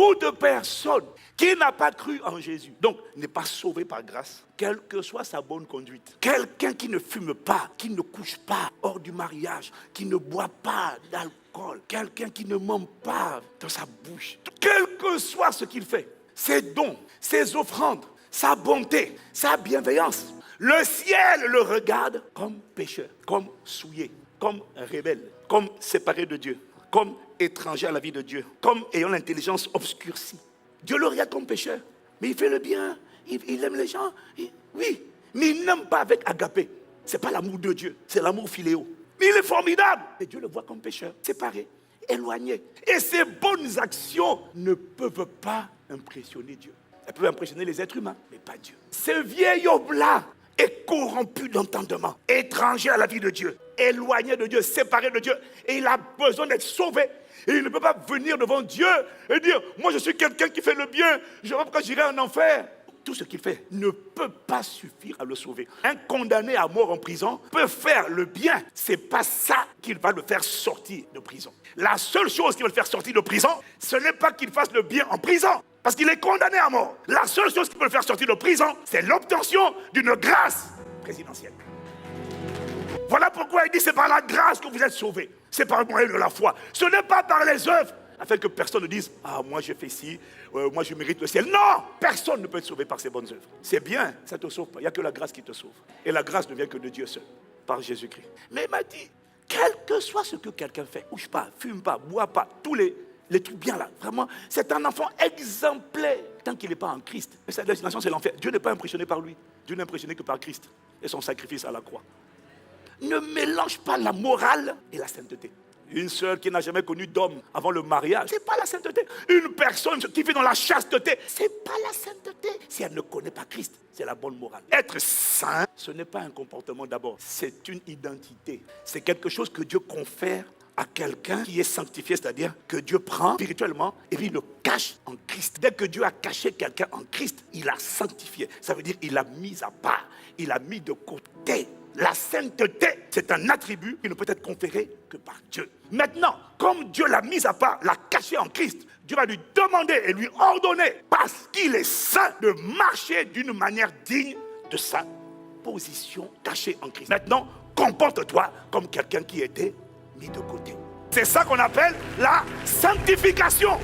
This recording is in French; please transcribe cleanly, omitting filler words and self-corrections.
toute personne qui n'a pas cru en Jésus, donc n'est pas sauvé par grâce, quelle que soit sa bonne conduite. Quelqu'un qui ne fume pas, qui ne couche pas hors du mariage, qui ne boit pas d'alcool, quelqu'un qui ne ment pas dans sa bouche, quel que soit ce qu'il fait, ses dons, ses offrandes, sa bonté, sa bienveillance, le ciel le regarde comme pécheur, comme souillé, comme rebelle, comme séparé de Dieu, comme étranger à la vie de Dieu, comme ayant l'intelligence obscurcie. Dieu le regarde comme pécheur, mais il fait le bien, il aime les gens, oui, mais il n'aime pas avec agapé. Ce n'est pas l'amour de Dieu, c'est l'amour philéo. Mais il est formidable, et Dieu le voit comme pécheur, séparé, éloigné. Et ses bonnes actions ne peuvent pas impressionner Dieu. Elles peuvent impressionner les êtres humains, mais pas Dieu. Ce vieil homme-là est corrompu d'entendement, étranger à la vie de Dieu, éloigné de Dieu, séparé de Dieu, et il a besoin d'être sauvé. Et il ne peut pas venir devant Dieu et dire « Moi je suis quelqu'un qui fait le bien, je ne sais pas pourquoi j'irai en enfer ». Tout ce qu'il fait ne peut pas suffire à le sauver. Un condamné à mort en prison peut faire le bien. Ce n'est pas ça qui va le faire sortir de prison. La seule chose qui va le faire sortir de prison, ce n'est pas qu'il fasse le bien en prison, parce qu'il est condamné à mort. La seule chose qui peut le faire sortir de prison, c'est l'obtention d'une grâce présidentielle. Voilà pourquoi il dit c'est par la grâce que vous êtes sauvés. C'est par le moyen de la foi. Ce n'est pas par les œuvres, afin que personne ne dise « Ah, moi je fais ci, moi je mérite le ciel ». Non, personne ne peut être sauvé par ses bonnes œuvres. C'est bien, ça ne te sauve pas. Il n'y a que la grâce qui te sauve. Et la grâce ne vient que de Dieu seul, par Jésus-Christ. Mais il m'a dit, quel que soit ce que quelqu'un fait, couche pas, fume pas, boit pas, tous les trucs bien là, vraiment, c'est un enfant exemplaire tant qu'il n'est pas en Christ. Et sa destination, c'est l'enfer. Dieu n'est pas impressionné par lui. Dieu n'est impressionné que par Christ et son sacrifice à la croix. Ne mélange pas la morale et la sainteté. Une sœur qui n'a jamais connu d'homme avant le mariage, c'est pas la sainteté. Une personne qui vit dans la chasteté, c'est pas la sainteté. Si elle ne connaît pas Christ, c'est la bonne morale. Être saint, ce n'est pas un comportement d'abord, c'est une identité. C'est quelque chose que Dieu confère à quelqu'un qui est sanctifié, c'est-à-dire que Dieu prend spirituellement et puis il le cache en Christ. Dès que Dieu a caché quelqu'un en Christ, il l'a sanctifié. Ça veut dire qu'il l'a mis à part, il l'a mis de côté. La sainteté, c'est un attribut qui ne peut être conféré que par Dieu. Maintenant, comme Dieu l'a mis à part, l'a caché en Christ, Dieu va lui demander et lui ordonner, parce qu'il est saint, de marcher d'une manière digne de sa position cachée en Christ. Maintenant, comporte-toi comme quelqu'un qui était mis de côté. C'est ça qu'on appelle la sanctification.